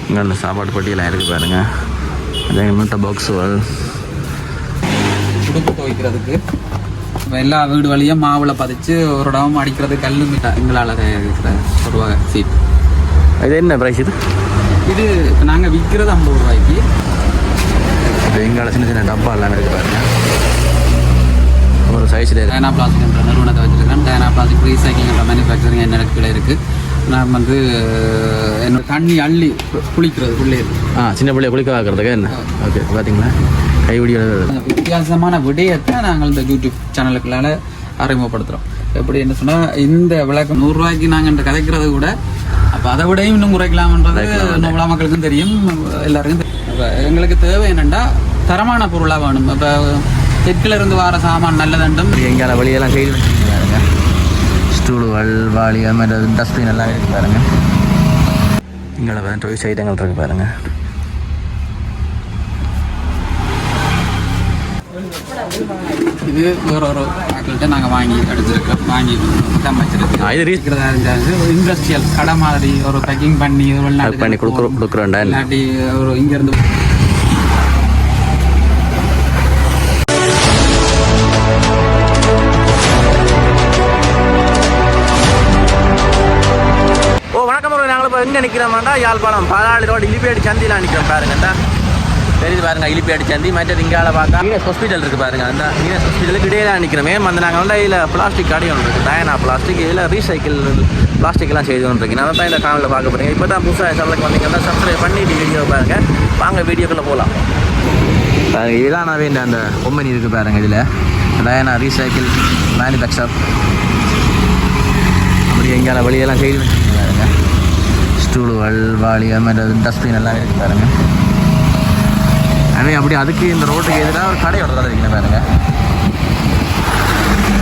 இங்கே அந்த சாப்பாடு பட்டியெல்லாம் இருக்குது பாருங்கள். அதே முட்டை பாக்ஸுகள் உடுப்பு துவைக்கிறதுக்கு எல்லா வீடு வழியும் மாவில் பதிச்சு ஒரு இடமும் அடிக்கிறது கல் எங்களால் இருக்கிற ஒரு வகை சீட். இது என்ன ப்ரைஸ்? இது நாங்கள் விற்கிறது 50 ரூபாய்க்கு. இப்போ எங்களால் சின்ன சின்ன டப்பா எல்லாம் இருக்குது பாருங்கள். ஒரு சைஸில் டயனா பிளாஸ்டிக் என்ற நிறுவனத்தை வச்சுருக்கேன். டயனா பிளாஸ்டிக் ரீசைக்கிள் என்ற மேனுஃபேக்சரிங் என்ன கீழே இருக்குது. நான் என்னோட தண்ணி அள்ளி குளிக்கிறது உள்ளே இருக்குது. சின்ன பிள்ளைய குளிக்க வைக்கிறதுக்கு என்ன ஓகே பார்த்தீங்களா கைவிடி வித்தியாசமான விடயத்தை நாங்கள் இந்த யூடியூப் சேனலுக்குள்ளால அறிமுகப்படுத்துகிறோம். எப்படி என்ன சொன்னால் இந்த விளக்கம் 100 ரூபாய்க்கு நாங்கள் இந்த கதைக்கிறது கூட அப்போ அதை விடையும் இன்னும் குறைக்கலாம்ன்றது நம்மளா மக்களுக்கும் தெரியும், எல்லாருக்கும் தெரியும். இப்போ எங்களுக்கு தேவை என்னென்னா தரமான பொருளாக வேணும். இப்போ தெற்கில் இருந்து வர சாமான் நல்லதண்டும் எங்கால வழியெல்லாம் செய்து வச்சுருக்காருங்க. ஸ்டூலுகள் வாளி அது மாதிரி டஸ்ட்பின் எல்லாம் இருக்குது பாருங்கள். இங்கே வேறு டொய்ஸ் ஐட்டங்கள் இருக்குது பாருங்கள். இது வேற ஒரு ஆக்கள்கிட்ட நாங்கள் வாங்கி எடுத்துருக்கோம். வாங்கி வச்சிருக்கோம். இது இருக்கிறதா இருந்தால் இண்டஸ்ட்ரியல் கடை மாதிரி ஒரு பேக்கிங் பண்ணி பண்ணி கொடுக்குறோண்டா இல்லாட்டி ஒரு இங்கேருந்து எங்கே நிற்கிறோம்னா யாழ்ப்பாணம் பாலாளி ரோடு இலிப்பேடி சந்தியில் நிற்கிறோம் பாருங்கண்டா. தெரியுது பாருங்க இலிப்பேடி சந்தி. மற்றது இங்கால பார்த்தா மீனஸ் ஹாஸ்பிட்டல் இருக்குது பாருங்க. அந்த மீனஸ் ஹாஸ்பிட்டலுக்கு இடையில நிற்கிறோமே. வந்து நாங்கள் வந்து இதில் பிளாஸ்டிக் கடை ஒன்று இருக்குது. Diana plastic. இதில் ரீசைக்கிள் பிளாஸ்டிக்லாம் செய்து ஒன்று இருக்குது. நான் தான் இந்த காணொலியில் பார்க்க போகிறீங்க. இப்போ தான் புதுசாக சேனலுக்கு வந்தீங்கன்னா சப்ஸ்கிரைப் பண்ணிட்டு வீடியோ பாருங்கள். வாங்க வீடியோக்குள்ளே போகலாம். இதுதான் நான் வேண்ட அந்த கம்பெனி இருக்குது பாருங்கள். இதில் டயனா ரீசைக்கிள் மேனுஃபேக்சர் அப்படி எங்கால வழியெல்லாம் செய்து பாருங்க. ஸ்டூலுகள் வாளி அது மாதிரி டஸ்ட்பின் எல்லாம் இருக்குது பாருங்கள். அப்படி அதுக்கு இந்த ரோட்டுக்கு எதிராக ஒரு கடை ஒன்று தான் இருக்கணும் பாருங்க.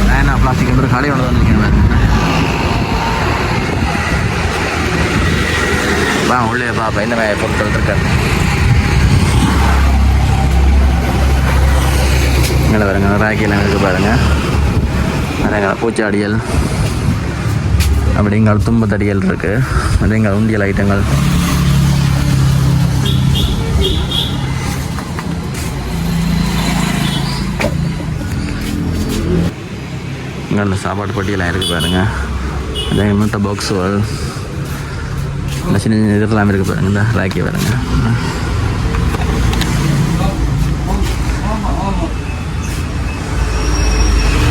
டயனா பிளாஸ்டிக் ஒரு கடை ஒன்று தான் இருக்கணும் பாருங்க. வா உள்ளே பாப்பா என்ன பொருட்கள் இருக்காரு. இங்கே பாருங்க ராக்கியெல்லாம் இருக்குது பாருங்க. நிறைய பூச்சாடியல் அப்படிங்கிற தும்பத்தடியல் இருக்குது. அதேங்க உண்டியல் ஐட்டங்கள் இங்கே அந்த சாப்பாடு பட்டியெல்லாம் இருக்குது பாருங்கள். அதே முட்டை பாக்ஸுகள் இந்த சின்ன சின்ன இதெல்லாம் இருக்குது பாருங்கள். இந்த ராக்கி பாருங்க.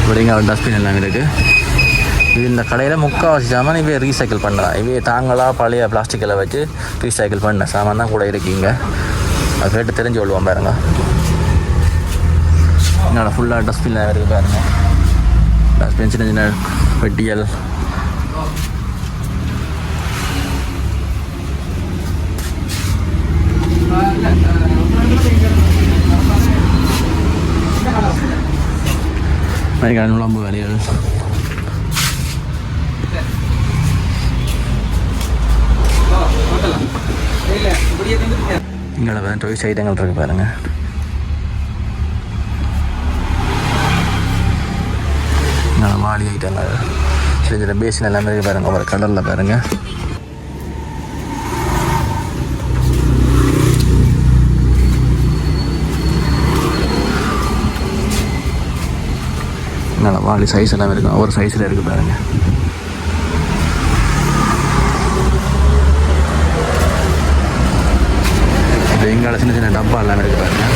இப்படிங்க டஸ்ட்பின் எல்லாம் இருக்குது. இது இந்த கடையில் முக்கால்வாசி சாமான் இவே ரீசைக்கிள் பண்ணலாம். இவே தாங்களாக பழைய பிளாஸ்டிக்கில் வச்சு ரீசைக்கிள் பண்ண சாமான் தான் கூட இருக்கீங்க. அது கேட்டு தெரிஞ்சு கொள்வோம் பாருங்க. என்னோட ஃபுல்லாக டஸ்ட்பின் இருக்குது பாருங்கள். டஸ்ட்பின் சின்ன சின்ன பெட்டியல் மரிக்கான நுழம்பு வேலைகள் இங்கே வேறு டொய்ஸ் ஐட்டங்கள் இருக்குது பாருங்கள். இங்கே வாளி ஐட்டங்கள் சின்ன சின்ன பேசின் எல்லாமே இருக்குது பாருங்கள். ஒரு கடலில் பாருங்கள். இங்கே வாளி சைஸ் எல்லாமே இருக்குது. ஒவ்வொரு சைஸில் இருக்குது பாருங்கள். எங்கால சின்ன சின்ன டப்பா எல்லாமே இருக்குது பாருங்கள்.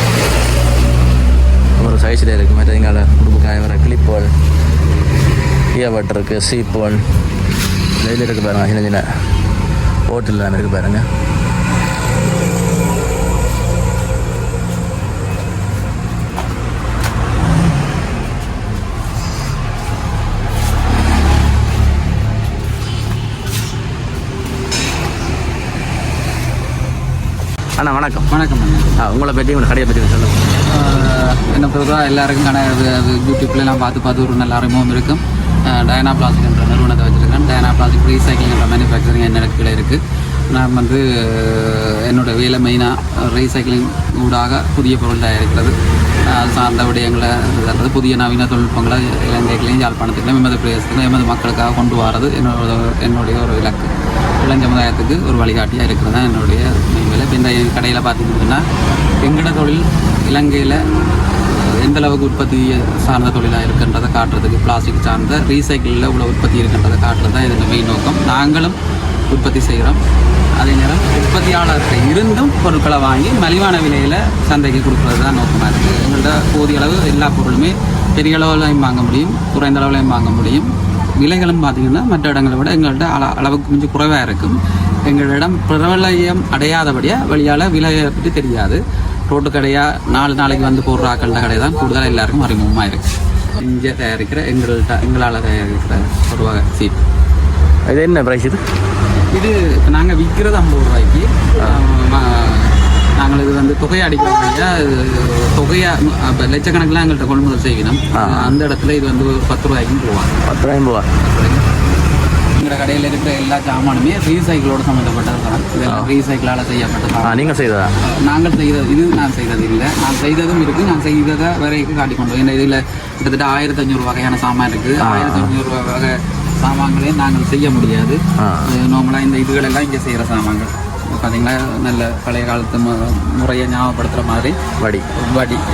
ஒரு சைஸில் இருக்குது. மற்ற எங்கால உடுப்பு காய வர கிளிப்போல் இயர்பட் இருக்குது. சீப்போல் இதில் இருக்குது பாருங்கள். சின்ன சின்ன ஹோட்டல் எல்லாமே இருக்குது பாருங்கள். அண்ணா வணக்கம். வணக்கம். உங்களை பற்றி உங்களை கடையை பற்றி சொல்லுங்கள். என்ன பொறுத்தவரை எல்லாருக்கும் கடை அது யூடியூப்லாம் பார்த்து ஒரு நல்ல அறிமுகம் இருக்கும். டயனா பிளாஸ்டிக் என்ற நிறுவனத்தை வச்சுருக்கேன். டயனா பிளாஸ்டிக் ரீசைக்கிள் என்ற மேனுஃபேக்சரிங் என்ன கீழே இருக்குது. நான் என்னோடய வேலை மெயினாக ரீசைக்கிளிங் ஊடாக புதிய பொருள் தயாரிக்கிறது, அது சார்ந்த விடயங்களை புதிய நவீன தொழில்நுட்பங்களை இலங்கைகளையும் யாழ்ப்பாணத்துலையும் எமது பிரதேசத்துலையும் எமது மக்களுக்காக கொண்டு வரது என்னுடைய ஒரு இலக்கு. இளம் சமுதாயத்துக்கு ஒரு வழிகாட்டியாக இருக்கிறது தான் என்னுடைய வேலை. இப்போ இந்த கடையில் பார்த்துக்கிட்டோம்னா எங்கட தொழில் இலங்கையில் எந்த அளவுக்கு உற்பத்தி சார்ந்த தொழிலாக இருக்கின்றதை காட்டுறதுக்கு, பிளாஸ்டிக் சார்ந்த ரீசைக்கிளில் இவ்வளோ உற்பத்தி இருக்கின்றதை காட்டுறது தான் இதோட மெயின் நோக்கம். நாங்களும் உற்பத்தி செய்கிறோம். அதே நேரம் உற்பத்தியாளர்கள் இருந்தும் பொருட்களை வாங்கி மலிவான விலையில் சந்தைக்கு கொடுக்குறது தான் நோக்கமாக இருக்குது. எங்கள்கிட்ட போதிய அளவு எல்லா பொருளுமே பெரிய அளவுலையும் வாங்க முடியும், குறைந்த அளவுலையும் வாங்க முடியும். விலைகளும் பார்த்திங்கன்னா மற்ற இடங்களை விட எங்கள்கிட்ட அளவுக்கு கொஞ்சம் குறைவாக இருக்கும். எங்களிடம் பிரபலயம் அடையாதபடியாக வழியால் விலையை பற்றி தெரியாது. ரோட்டு கடையாக 4 நாளைக்கு வந்து போடுற ஆக்கள்ட கடை தான் கூடுதலாக எல்லாருக்கும் அறிமுகமாக இருக்குது. இங்கே தயாரிக்கிற எங்களால் தயாரிக்கிற ஒரு வகை சீப். இது என்ன ப்ரைஸ்? இது இப்போ நாங்கள் விற்கிறது 50 ரூபாய்க்கு. நாங்கள் இது வந்து தொகையை அடிக்கிறோம். தொகையாக இப்போ லட்சக்கணக்கில் எங்கள்கிட்ட கொள்முதல் செய்யணும். அந்த இடத்துல இது வந்து 10 ரூபாய்க்கும் போவாங்க. 10 ரூபாய். எங்களோட கடையில் இருக்கிற எல்லா சாமானுமே ரீசைக்கிளோடு சம்மந்தப்பட்டது தான். இதெல்லாம் ரீசைக்கிளால் செய்யப்பட்டது. நீங்கள் செய்ததா? நாங்கள் செய்தது இது நான் செய்தது இல்லை. நான் செய்ததும் இருக்குது, நான் செய்ததை வரைக்கும் காட்டிக்கொண்டு. ஏன்னா இதில் கிட்டத்தட்ட 1500 வகையான சாமான் இருக்குது. 1500 வகை சாமான்களையும் நாங்கள் செய்ய முடியாது. நார்மலாக இந்த இதுகளெல்லாம் இங்கே செய்கிற சாமான்கள் பார்த்தீங்கன்னா நல்ல பழைய காலத்து முறையை ஞாபகப்படுத்துகிற மாதிரி வடி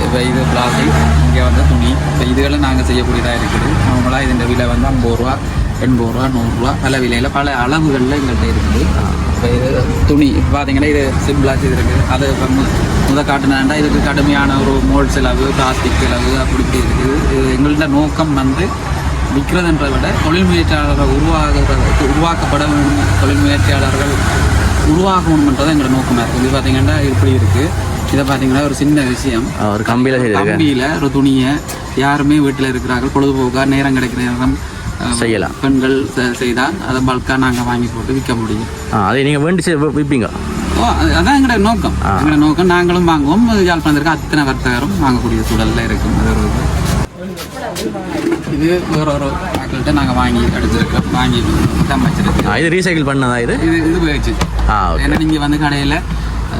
இப்போ இது பிளாஸ்டிக், இங்கே வந்து துணி, இப்போ இதுகளை நாங்கள் செய்யக்கூடியதாக இருக்குது. நார்மலாக இதோட விலை வந்து 50 ரூபா, 80 ரூபா, 100 ரூபா பல விலையில் பல அளவுகளில் எங்கள்கிட்ட இருக்குது. இப்போ இது துணி இப்போ பார்த்தீங்கன்னா இது சிம்பிளாச்சு இது இருக்குது. அது இப்போ காட்டுனாண்டா இதுக்கு கடுமையான ஒரு மோல்ட் செலவு, பிளாஸ்டிக் செலவு அப்படி இப்படி இருக்குது. இது எங்கள்கிட்ட நோக்கம் வந்து விற்கிறதுன்றதை விட தொழில் முயற்சியாளர்கள் உருவாக்கப்பட வேண்டும், தொழில் முயற்சியாளர்கள் உருவாக்கணும்ன்றது எங்களோட நோக்கமாக இருக்குது. இது பார்த்தீங்கன்னா இப்படி இருக்குது. இதை பார்த்தீங்கன்னா ஒரு சின்ன விஷயம், ஒரு கம்பியில் ஒரு துணியை யாருமே வீட்டில் இருக்கிறார்கள் பொழுதுபோக்காக நேரம் கிடைக்கிற நேரம் செய்யலாம். பெண்கள் செய்தால் அதை பல்காக நாங்கள் வாங்கி போட்டு விற்க முடியும். அதை நீங்கள் வேண்டி விற்பீங்க? அதான் எங்களோட நோக்கம். எங்களோட நோக்கம் நாங்களும் வாங்குவோம். யாழ்ப்பாணத்திற்கு அத்தனை வர்த்தகரும் வாங்கக்கூடிய சூழலில் இருக்கும். அது ஒரு இது வேற ஒரு மக்கள்கிட்ட நாங்கள் வாங்கி எடுத்துருக்கோம், வாங்கி தான் வச்சிருக்கோம். இது ரீசைக்கிள் பண்ணதா? இது போயிடுச்சு. ஏன்னா நீங்கள் வந்து கடையில்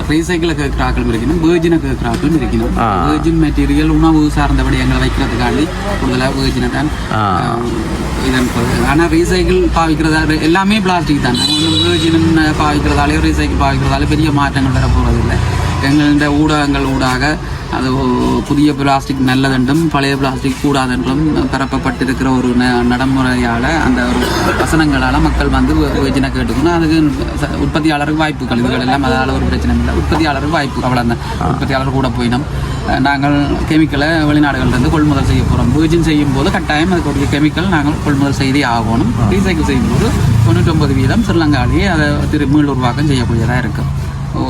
ரீசைக்கிளை கேட்குற ஆக்களும் இருக்கணும், வேர்ஜினை கேட்குற ஆக்களும் இருக்கணும். வேர்ஜின் மெட்டீரியல் உணவு சார்ந்தபடி எங்களை வைக்கிறதுக்காண்டி கூடுதலாக வேர்ஜினை தான் இதன் பொருள். ஆனால் ரீசைக்கிள் பாவிக்கிறதா எல்லாமே பிளாஸ்டிக் தான். வேர்ஜின் பாவிக்கிறதாலே ரீசைக்கிள் பாவிக்கிறதாலே பெரிய மாற்றங்கள் வர போகிறதில்லை. எங்களுடைய ஊடகங்கள் ஊடாக அது புதிய பிளாஸ்டிக் நல்லதென்றும் பழைய பிளாஸ்டிக் கூடாதென்றும் பரப்பப்பட்டிருக்கிற ஒரு நடைமுறையால் அந்த ஒரு வசனங்களால் மக்கள் வந்து வேர்ஜினை கேட்டுக்கணும். அதுக்கு உற்பத்தியாளருக்கு வாய்ப்புகள் இதுகள் எல்லாம் அதனால் ஒரு பிரச்சனை இல்லை. உற்பத்தியாளருக்கு வாய்ப்பு அவ்வளோதான். உற்பத்தியாளர் கூட போயினோம். நாங்கள் கெமிக்கலை வெளிநாடுகள்லேருந்து கொள்முதல் செய்ய போகிறோம். வேர்ஜின் செய்யும் போது கட்டாயம் அதுக்கு கெமிக்கல் நாங்கள் கொள்முதல் செய்தே ஆகணும். ரீசைக்கிள் செய்யும்போது 99% ஸ்ரீலங்காலேயே அதை மீள் உருவாக்கம் செய்யக்கூடியதாக இருக்கும்.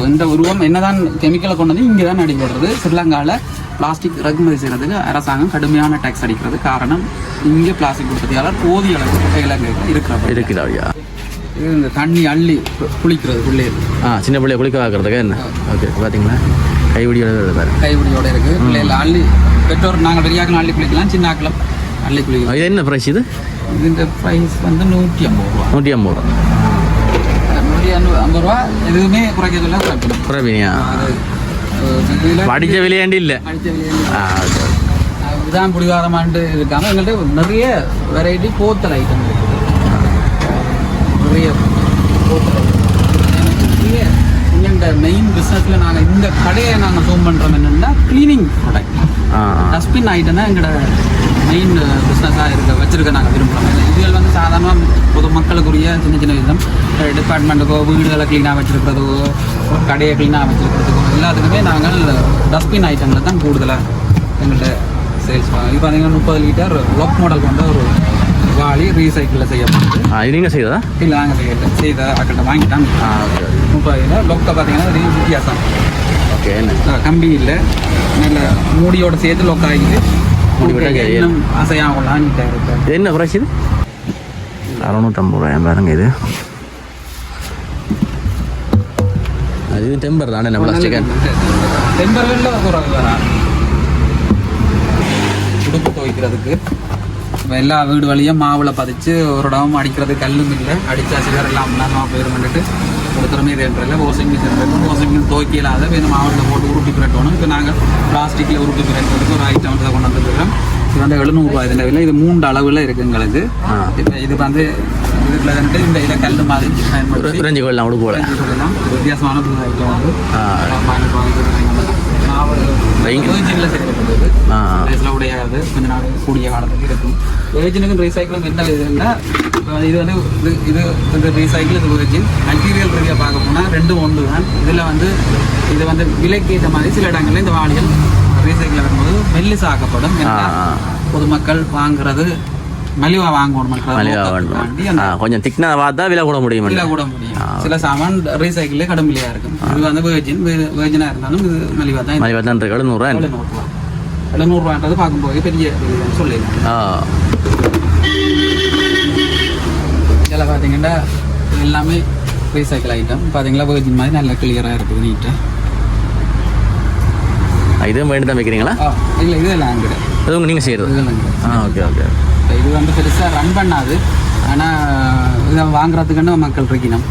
இந்த உருவம் என்னதான் கெமிக்கலை கொண்டு வந்து இங்கே தான் அடிபடுறது. ஸ்ரீலங்காவில் பிளாஸ்டிக் இறக்குமதி செய்கிறதுக்கு அரசாங்கம் கடுமையான டேக்ஸ் அடிக்கிறது. காரணம் இங்கே பிளாஸ்டிக் உற்பத்தியாளர் போதிய அளவுக்கு இலங்கையில் இருக்கிறாங்க. இது இந்த தண்ணி அள்ளி குளிக்கிறது பிள்ளைகள், சின்ன பிள்ளைய குளிக்க வைக்கிறதுக்கு என்ன ஓகே பார்த்தீங்களா கைப்பிடியோட இருக்குது. பிள்ளைகள் அள்ளி பெற்றோர் நாங்கள் பெரியாக்கள் அள்ளி குளிக்கலாம், சின்ன ஆக்களும் அள்ளி குளிக்கலாம். இது என்ன ப்ரைஸ்? இந்த ப்ரைஸ் வந்து 150 ரூபா. 150 ரூபா, 150 ரூபா. எதுவுமே குறைக்கிறதுல குறைப்பினியா? படித்த விலையாண்டி இல்லை, இதுதான் பிடிவாதமாண்டு இருக்காங்க. எங்கள்கிட்ட நிறைய வெரைட்டி போத்தல் ஐட்டம் இருக்குது. நிறைய போத்தல் இந்த மெயின் பிஸ்னஸில் நாங்கள் இந்த கடையை நாங்கள் ஜூம் பண்ணுறோம் என்னென்னா க்ளீனிங் ப்ராடக்ட், டஸ்ட்பின் ஐட்டம் தான் எங்களோட மெயின் பிஸ்னஸாக வச்சுருக்க நாங்கள் விரும்புகிறோம். இதுகள் வந்து சாதாரணமாக பொதுமக்களுக்குரிய சின்ன சின்ன விதம் டிபார்ட்மெண்ட்டுக்கோ வீடுகளை க்ளீனாக வச்சுருக்கிறதுக்கோ கடையை க்ளீனாக வச்சுருக்கிறதுக்கோ எல்லாத்துக்குமே நாங்கள் டஸ்ட்பின் ஐட்டங்களில் தான் கூடுதலாக எங்கள்கிட்ட சேல்ஸ் பண்ணுவோம். இப்போ பார்த்தீங்கன்னா 30 லிட்டர் லொக் மாடல் கொண்ட ஒரு வாளி ரீசைக்கிளில் செய்யப்படுது. இது நீங்கள் செய்ததா? இல்லை, நாங்கள் செய்த ஆக்கிட்ட வாங்கிட்டான். 30 லொக்கை பார்த்தீங்கன்னா ஒரு வித்தியாசம். ஓகே, கம்பி இல்லை, நல்ல மூடியோட சேர்த்து லொக் ஆகிட்டு இன்னும் அசையாகலாம். இது என்ன ப்ரைஸ்? இது 650 ரூபாய் பாருங்க. இது அது டெம்பர் தானே, நம்ம டெம்பர்களில் குறைவு வராது. உடுப்பு துவைக்கிறதுக்கு எல்லா வீடு வழியும் மாவில் பதிச்சு ஒரு இடமும் அடிக்கிறது கல்லும் இல்லை, அடித்தா சிலர் எல்லாம் நம்ம பேர் பண்ணிட்டு ஒருத்தரமே தேன்றதில்லை. வாஷிங் மிஷின் இருக்கும், வாஷிங் மிஷின் துவைக்கலாத வேணும் மாவட்டத்தில் போட்டு உருட்டி பிரட்டணும். இப்போ நாங்கள் பிளாஸ்டிக்கில் உருட்டி பிரட்டுறதுக்கு ஒரு ஐட்டம் கொண்டு வந்துருக்கிறோம். இது வந்து 700 இதில் விலை. இது 3 அளவில் இருக்குது எங்களுக்கு. இப்போ இது வந்து இதுக்குள்ள வந்துட்டு இந்த இதை கல் மாதிரி பயன்படுத்தி பிரெஞ்சு கோயிலாம் கொடுக்க சொல்லலாம். வித்தியாசமான ஐட்டம் வந்து வேர்ஜினில் செய்யப்பட்டது. வயசில் உடையாது, கொஞ்சம் நாள் கூடிய காலத்துக்கு இருக்கும். வேர்ஜினுக்கும் ரீசைக்கிளும் என்ன இதுன்னா இது வந்து இது இந்த ரீசைக்கிள், இது வேர்ஜின். மெட்டீரியல் ரீதியாக பார்க்க போனால் 2 ஒன்று தான். இதில் வந்து இது வந்து விலைக்கு ஏற்ற மாதிரி சில இடங்களில் இந்த வாளிகள் ரீசைக்கிள் வரும்போது மெல்லிசா ஆக்கப்படும். பொதுமக்கள் வாங்குறது மலிவா வாங்கணும், கொஞ்சம் திக்னா பார்த்தா விலை கூட முடியும். சில சாமான் ரீசைக்கிளே கடும் விலையா இருக்கும். இது வந்து வேர்ஜினா இருந்தாலும் இது மலிவா தான் இருக்கு. 700 பார்க்கும்போது பெரிய சொல்லிடலாம். இதில் பார்த்தீங்கன்னா எல்லாமே ரீசைக்கிள் ஐட்டம். பார்த்தீங்களா வேர்ஜின் மாதிரி நல்ல கிளியராக இருக்குது, நீட்டாக. இதுவும் வேண்டி தான் வைக்கிறீங்களா? இல்லை, இது லேங்கடு. அதுவும் நீங்கள் செய்கிறது? Okay okay. இது வந்து பெருசாக ரன் பண்ணாது. ஆனால் இதை வாங்குறதுக்குன்னு மக்கள் இருக்கணும்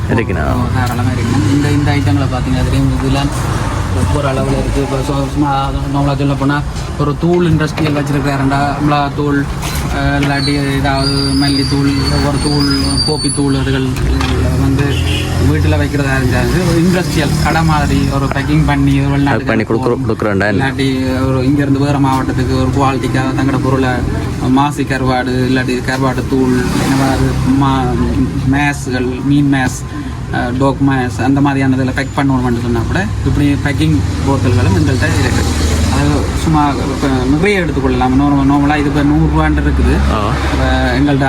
தாராளமாக இருக்கணும். இந்த ஐட்டங்களை பார்த்தீங்கன்னா தெரியும். இதெல்லாம் ஒவ்வொரு அளவில் இருக்குது. இப்போ சும்மா நம்மளா சொல்ல போனால் ஒரு தூள் இண்டஸ்ட்ரியல் வச்சுருக்காருண்டா, மிளகா தூள் இல்லாட்டி ஏதாவது மல்லித்தூள், ஒவ்வொரு தூள், கோப்பி தூள், அதுகள் வந்து வீட்டில் வைக்கிறதா இருந்தாங்க. ஒரு இண்டஸ்ட்ரியல் கடை மாதிரி ஒரு பேக்கிங் பண்ணி கொடுக்குறோம். இல்லாட்டி ஒரு இங்கேருந்து வேறு மாவட்டத்துக்கு ஒரு குவாலிட்டிக்காக தங்களோட பொருளை மாசி கருவாடு இல்லாட்டி கருவாடு தூள், மேஸ்கள், மீன் மேஸ், டோக் மேஸ், அந்த மாதிரியானதில் பேக் பண்ணணும்னு சொன்னால் கூட இப்படி பேக்கிங் போத்தல்களும் எங்கள்கிட்ட இருக்குது. அது சும்மா இப்போ நிறைய எடுத்துக்கொள்ளலாம். நார்மலாக இது இப்போ 100 ரூபான்னு இருக்குது. எங்கள்கிட்ட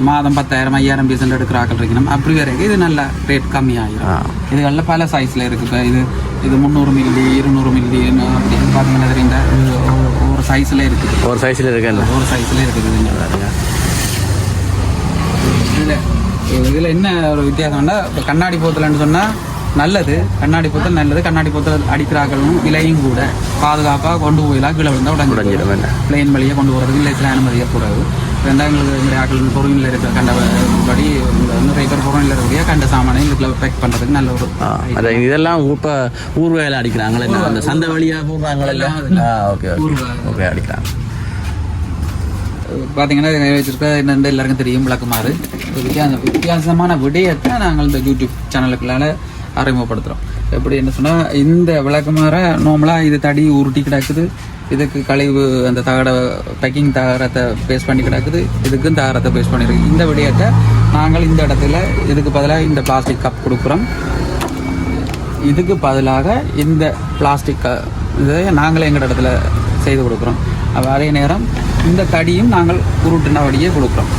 மாதம் 10,000 5,000 பீஸ் எடுக்கிற ஆக்கள் இருக்கணும். அப்படி வரைக்கும் இது நல்ல ரேட் கம்மியாகிடும். இதுகளில் பல சைஸில் இருக்குது. இப்போ இது 300 மில்லி 200 மில்லி அப்படின்னு பார்த்தீங்கன்னா தெரியுங்க. ஒரு சைஸில் இருக்குது. ஒரு சைஸில் இருக்குது. இதில் என்ன ஒரு வித்தியாசம்னா, இப்போ கண்ணாடி போத்தலன்னு சொன்னால் நல்லது. கண்ணாடி போத்தல் நல்லது. கண்ணாடி போத்தல் அடிக்கிறாக்களும் விலையும் கூட பாதுகாப்பாக கொண்டு போயிடலாம். கீழே விழுந்தால் உடஞ்சிடும். பிளெயின் வழியாக கொண்டு போகிறதுக்கு இல்லை, சில அனுமதி ஏற்படாது. எங்களுக்கு இந்த ஆக்கள் பொருளில் இருக்கிற கண்டபடி நிறைய பேர் பொருளில் இருக்கக்கூடிய கண்ட சாமானை இதுக்குள்ள பேக் பண்ணுறதுக்கு நல்ல ஒரு இதெல்லாம் இப்போ ஊர் வேலை அடிக்கிறாங்களே, அந்த சந்தை வழியாக போடுறாங்களே. ஓகே ஓகே அடிக்கிறாங்க. பார்த்தீங்கன்னா வச்சுருக்க என்னென்ன எல்லாருக்கும் தெரியும் விளக்குமாறு. வித்தியாசமான விடயத்தை நாங்கள் இந்த யூடியூப் சேனலுக்குள்ளால அறிமுகப்படுத்துகிறோம். எப்படி என்ன சொன்னால், இந்த விளக்குமாற நார்மலாக இது தடி உருட்டி கிடக்குது. இதுக்கு கழிவு அந்த தகட பேக்கிங் தகரத்தை பேஸ்ட் பண்ணி கிடக்குது. இதுக்கும் தகரத்தை பேஸ்ட் பண்ணியிருக்கு. இந்த விடயத்தை நாங்கள் இந்த இடத்துல இதுக்கு பதிலாக இந்த பிளாஸ்டிக் கப் கொடுக்குறோம். இதுக்கு பதிலாக இந்த பிளாஸ்டிக் இதை நாங்களே எங்கள் இடத்துல செய்து கொடுக்குறோம். அதே நேரம் இந்த தடியும் நாங்கள் உருட்டினபடியே கொடுக்குறோம்.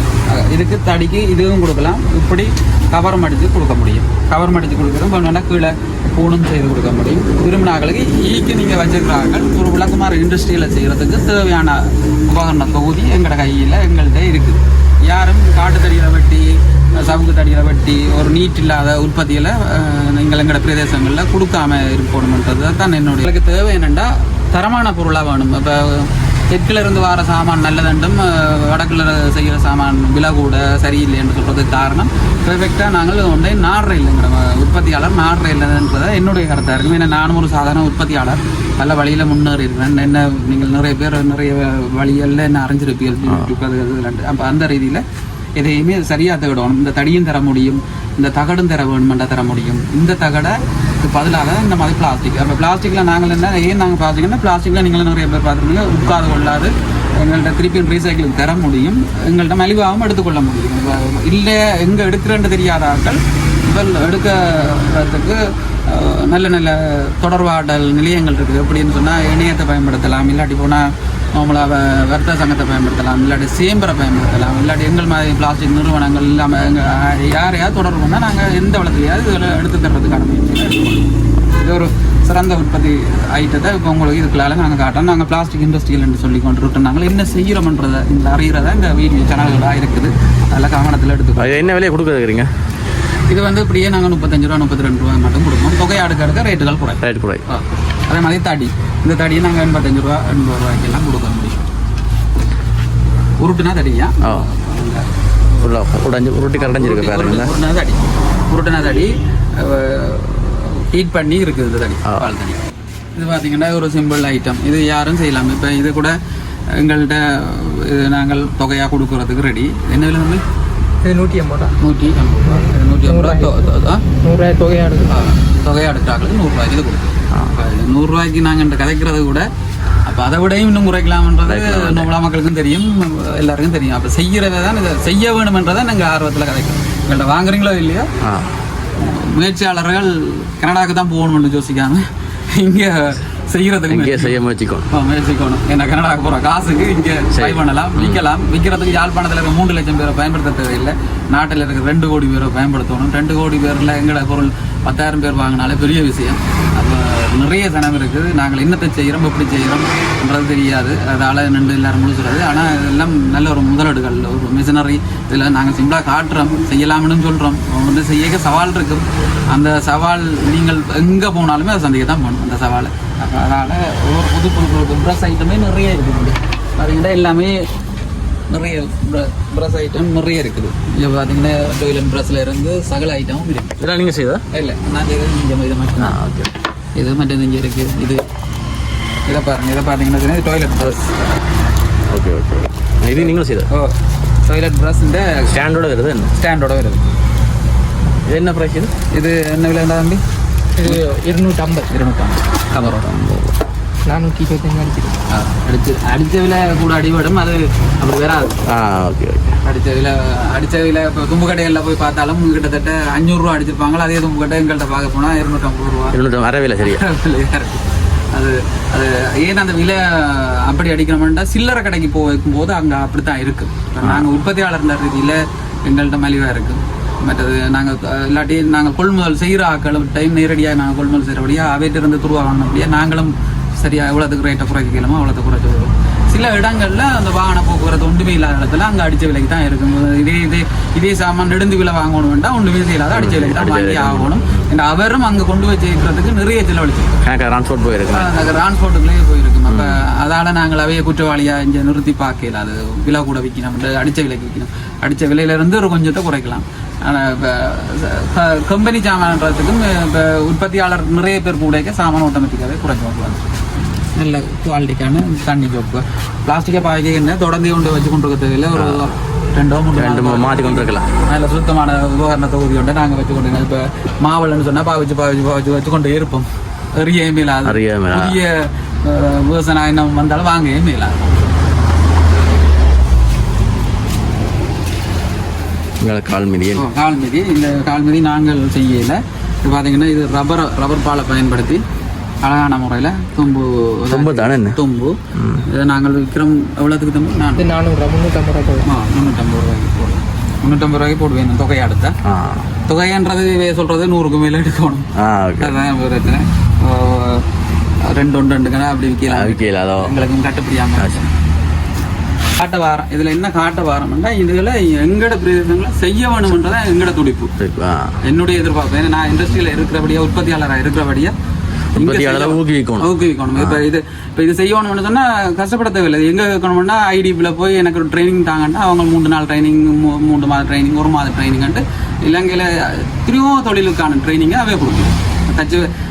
இதுக்கு தடிக்கு இதுவும் கொடுக்கலாம். இப்படி கவர் மடித்து கொடுக்க முடியும். கவர் மடித்து கொடுக்குறோம். பண்ணோன்னா கீழே பூணும் செய்து கொடுக்க முடியும். விரும்பினாக்களுக்கு ஈக்கு நீங்கள் வச்சுருக்கிறார்கள். ஒரு விளக்குமாறு இண்டஸ்ட்ரியில் செய்கிறதுக்கு தேவையான உபகரண தொகுதி எங்களோட கையில் எங்கள்கிட்ட இருக்குது. யாரும் காட்டு தடியில் வெட்டி, சவுக்கு தடியில் வெட்டி ஒரு நீட் இல்லாத உற்பத்தியில் எங்களோட பிரதேசங்களில் கொடுக்காம இருக்கணும்ன்றது தான் என்னுடைய தேவை. என்னென்னா தரமான பொருளாக வேணும். இப்போ தெற்கில் இருந்து வர சாமான் நல்லதண்டும் வடக்கில் செய்கிற சாமான் விலை கூட சரியில்லை என்று சொல்கிறதுக்கு காரணம் பெர்ஃபெக்டாக நாங்கள் ஒன்றே நாடுற இல்லைங்கிற உற்பத்தியாளர் நாடுற இல்லைன்றதை என்னுடைய கருத்தாக இருக்கும். ஏன்னா நானும் ஒரு சாதாரண உற்பத்தியாளர், பல வழியில் முன்னேறி இருக்கிறேன். என்ன நீங்கள் நிறைய பேர் நிறைய வழிகளில் என்ன அறிஞ்சிருப்பீர்கள். அப்போ அந்த ரீதியில் எதையுமே சரியாக தேடணும். இந்த தடியும் தர முடியும், இந்த தகடும் தர வேணுமெண்டா தர முடியும். இந்த தகடை பதிலாக இந்த மாதிரி பிளாஸ்டிக். அப்போ பிளாஸ்டிக்கில் நாங்கள் என்ன நாங்கள் பிளாஸ்டிக்னா பிளாஸ்டிக்கில் நீங்களும் நிறைய பேர் பார்த்துருந்தீங்க. உட்காது கொள்ளாது எங்கள்கிட்ட திருப்பி ரீசைக்கிளுக்கு தர முடியும். எங்கள்கிட்ட மலிவாகவும் எடுத்துக்கொள்ள முடியும். இல்லை எங்கே எடுக்கிறேன்னு தெரியாத ஆட்கள் எடுக்கிறதுக்கு நல்ல நல்ல தொடர்பாடல் நிலையங்கள் இருக்குது. எப்படின்னு சொன்னால் இணையத்தை பயன்படுத்தலாம். இல்லாட்டி போனால் நார்மலாக வர்த்தக சங்கத்தை பயன்படுத்தலாம். இல்லாட்டி சேம்பரை பயன்படுத்தலாம். இல்லாட்டி எங்கள் மாதிரி பிளாஸ்டிக் நிறுவனங்கள் இல்லாமல் எங்கள் யாரையாவது தொடர்பு பண்ணால் நாங்கள் எந்த வளர்த்துலையாவது இதில் எடுத்து தர்றதுக்கான முயற்சியில் எடுத்துக்கணும். இது ஒரு சிறந்த உற்பத்தி ஐட்டத்தை இப்போ உங்களுக்கு இதுக்குள்ளால நாங்கள் காட்டுறோம். நாங்கள் பிளாஸ்டிக் இண்டஸ்ட்ரியல் என்று சொல்லி கொண்டு இருக்கோம். நாங்கள் என்ன செய்கிறோம்ன்றதை இந்த அறிகிறதா இந்த வீடியோ சேனல்களாக இருக்குது. அதில் கவனத்தில் எடுத்துக்கோம். என்ன விலையை கொடுக்குறீங்க? இது வந்து இப்படியே நாங்கள் 35 ரூபா 32 ரூபா மட்டும் கொடுப்போம். தொகை அடுக்க ரேட்டுகள் குறை. அதே மாதிரி தடி, இந்த தடியை நாங்கள் 85 ரூபா 80 ரூபாய்க்கெல்லாம் கொடுக்க முடியும். உருட்டுனா தடியா உருட்டுனா தடி ஹீட் பண்ணி இருக்குது. இந்த தடி பால் தடி இது பார்த்தீங்கன்னா ஒரு சிம்பிள் ஐட்டம். இது யாரும் செய்யலாம். இப்போ இது கூட எங்கள்கிட்ட நாங்கள் தொகையாக கொடுக்கறதுக்கு ரெடி. என்ன விலை வந்து 150 150 தொகையாக எடுக்கிறாங்களுக்கு 100 ரூபாய்க்கு இது கொடுக்கும். 100 ரூபாய்க்கு நாங்கள் இந்த கதைக்கிறது கூட அப்போ அதை விடையும் இன்னும் குறைக்கலாம்ன்றது நம்மளா மக்களுக்கும் தெரியும், எல்லாருக்கும் தெரியும். அப்போ செய்கிறத தான் இதை செய்ய வேணுமென்றதை நாங்கள் ஆர்வத்தில் கதைக்கிறோம். எங்கள்கிட்ட வாங்குறீங்களோ இல்லையோ முயற்சியாளர்கள் கனடாவுக்கு தான் போகணும்னு யோசிக்காம இங்கே செய்யறதுக்கு செய்ய முயற்சிக்கணும். ஏன்னா கனடாவுக்கு போகிற காசுக்கு இங்கே ட்ரை பண்ணலாம், விற்கிறதுக்கு யாழ்ப்பாணத்தில் இருக்க 3 லட்சம் பேரை பயன்படுத்த தேவையில்லை. நாட்டில் இருக்கிற 2 கோடி பேரை பயன்படுத்தணும். 2 கோடி பேரில் எங்களோட பொருள் 10,000 பேர் வாங்கினாலே பெரிய விஷயம். அப்போ நிறைய சனம் இருக்குது. நாங்கள் என்னத்தை செய்கிறோம், எப்படி செய்கிறோம்ன்றது தெரியாது. அதால் நின்று எல்லாரும் முடிச்சுறது. ஆனால் இதெல்லாம் நல்ல ஒரு முதலீடுகள், ஒரு மிஷினரி. இதில் நாங்கள் சிம்பிளாக காட்டுறோம், செய்யலாம்னு சொல்கிறோம். வந்து செய்ய சவால் இருக்கும். அந்த சவால் நீங்கள் எங்கே போனாலுமே அதை சந்திக்க தான் போகணும் அந்த சவாலை. அப்போ அதனால் ஒவ்வொரு புது ப்ரஷ் ஐட்டமே நிறைய இருக்குது. பார்த்தீங்கன்னா எல்லாமே நிறைய ப்ரஷ் ஐட்டம் நிறைய இருக்குது. இப்போ பார்த்தீங்கன்னா டொய்லெட் ப்ரஷ்ல இருந்து சகல ஐட்டமும் இருக்குது. இதெல்லாம் நீங்கள் செய்தா? இல்லை, நான் செய்தது இதை மட்டும். ஓகே, இது மட்டும் இங்கே இருக்குது. இதை பாருங்கள். இதை பார்த்தீங்கன்னா இது டொய்லெட் ப்ரஷ். Okay okay. இது நீங்களும் செய்தா? டொய்லெட் ப்ரஷ் இந்த ஸ்டாண்டோட வருது. ஸ்டாண்டோட வருது. இது என்ன ப்ரைஸ்? இது என்ன விலை தம்பி? இது 250 கவரோட 425 அடித்த விலை கூட அடிபடும். அது அப்படி வராது. Okay okay. அடித்த விலை இப்போ தும்பு கடைகளில் போய் பார்த்தாலும் கிட்டத்தட்ட 500 ரூபா அடிச்சிருப்பாங்களா. அதே தும்பு கடை எங்கள்கிட்ட பார்க்க போனால் 250 ரூபா. 200 அரை விலை சரியா இருக்குது. அது ஏன் அந்த விலை அப்படி அடிக்கணும்னா சில்லறை கடைக்கு போகும்போது அங்கே அப்படி தான் இருக்குது. நாங்கள் உற்பத்தியாளர் ரீதியில் எங்கள்கிட்ட மலிவாக இருக்குது. மற்றது நாங்கள் இல்லாட்டி நாங்கள் கொள்முதல் செய்கிற ஆக்கள் டைம் நேரடியாக நாங்கள் கொள்முதல் செய்கிறபடியாக அவையிட்டிருந்து துருவா வாங்கினபடியாக நாங்களும் சரியாக எவ்வளோத்துக்கு ரேட்டை குறைக்கலாமோ அவ்வளோத்துக்கு குறைச்சி வரும். சில இடங்களில் அந்த வாகன போக்குவரத்து ஒன்றுமே இல்லாத இடத்துல அங்கே அடித்த விலைக்கு தான் இருக்கும். இதே சாமான் நெடுந்து விலை வாங்கணும் வேண்டாம், ஒன்றுமே செய்யலாத அடித்த விலைக்கு தான் வாங்கி ஆகணும். அவரும் அங்கே கொண்டு போய் சேர்க்கறதுக்கு நிறைய செலவழிச்சிருக்கோம். டிரான்ஸ்போர்ட் போயிருக்கோம், டிரான்ஸ்போர்ட்டுக்குள்ளேயே போயிருக்கும். அப்போ அதால் நாங்கள் அவைய குற்றவாளியாக இங்கே நிறுத்தி பார்க்கல. அது விலை கூட விற்கணும், அடித்த விலைக்கு விற்கணும். அடித்த விலையிலேருந்து ஒரு கொஞ்சத்தை குறைக்கலாம். ஆனால் இப்போ கம்பெனி சாமான்ன்றதுக்கும் இப்போ உற்பத்தியாளர் நிறைய பேர் கூட சாமான் ஆட்டோமேட்டிக்காகவே குறைச்சி வாங்குவாங்க. நல்ல குவாலிட்டிக்கான தண்ணி சோப்பு. பிளாஸ்டிக்கை பாய்க்க தொடர்ந்து கொண்டு வச்சு கொண்டு இருக்க தேவையில்லை. ஒரு 2 மாற்றி கொண்டு இருக்கலாம். நல்ல சுத்தமான உபகரண தொகுதி கொண்டு நாங்கள் வச்சு கொண்டு. இப்போ மாவளன்னு சொன்னால் பாவிச்சு கொண்டு இருப்போம். எறிய மேலாது. புதிய விவசாயம் வந்தாலும் வாங்கவே மேலாது. கால்மிதி இந்த கால்மிதி நாங்கள் செய்யல. இது பார்த்தீங்கன்னா இது ரப்பர் பாலை பயன்படுத்தி அழகான முறையில் தும்பு தானே தும்பு இதை நாங்கள் விற்கிறோம். எவ்வளோத்துக்கு தும்பு? 350 ரூபாய் 350 ரூபாய்க்கு போடுவேன். தொகையை அடுத்த தொகைன்றது சொல்றது 100க்கு மேலே எடுக்கணும். அதுதான் பிரச்சனை. 2 கடை அப்படி விற்கலாம். எங்களுக்கு கட்டுப்படியாமல் காட்ட வாரம். இதில் என்ன காட்ட வாரம்னா இதில் எங்கட பிரதேசங்களை செய்ய வேணும்ன்றதான் எங்கட துடிப்பு, என்னுடைய எதிர்பார்ப்பு. ஏன்னா நான் இண்டஸ்ட்ரியில் இருக்கிறபடியா, உற்பத்தியாளராக இருக்கிறபடியா ஊக்குவிக்கணும். இப்போ இது செய்யணும்னு சொன்னால் கஷ்டப்பட தேவையில்லை. எங்கே இருக்கணும்னா ஐடிபியில் போய் எனக்கு ஒரு ட்ரைனிங் தாங்கன்னா அவங்க 3 நாள் ட்ரைனிங், 3 மாத ட்ரைனிங், 1 மாத ட்ரைனிங்ட்டு இலங்கையில் திரும்ப தொழிலுக்கான ட்ரைனிங்காகவே கொடுக்கணும்.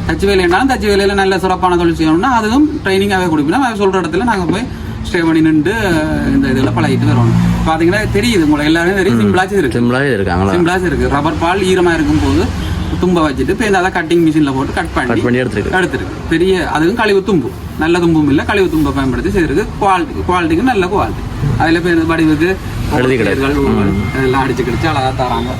தச்சு வேலைனாலும் தச்சு வேலையில் நல்ல சிறப்பான தொழில் செய்யணும்னா அதுவும் ட்ரைனிங்காகவே கொடுக்கணும். அதை சொல்கிற இடத்துல நாங்கள் போய் ஸ்டே பண்ணி நின்று இந்த இதெல்லாம் பழகிட்டு வரணும். பார்த்தீங்கன்னா தெரியுது உங்களுக்கு எல்லாருமே தெரியும். சிம்பிளாச்சு இருக்கு. ரப்பர் பால் ஈரமாக இருக்கும் போது தும்ப வச்சுட்டு இப்போ அதை கட்டிங் மிஷினில் போட்டு கட் பண்ணி எடுத்துருக்கு. பெரிய அதுவும் கழிவு தும்பு, நல்ல தும்பும் இல்லை, கழிவு தும்பை பயன்படுத்தி செய்திருக்கு. குவாலிட்டிக்கு நல்ல குவாலிட்டி. அதில் இப்போ வடிவுக்கு எல்லாம் அடிச்சு கிடிச்சு அழகாக தராங்க.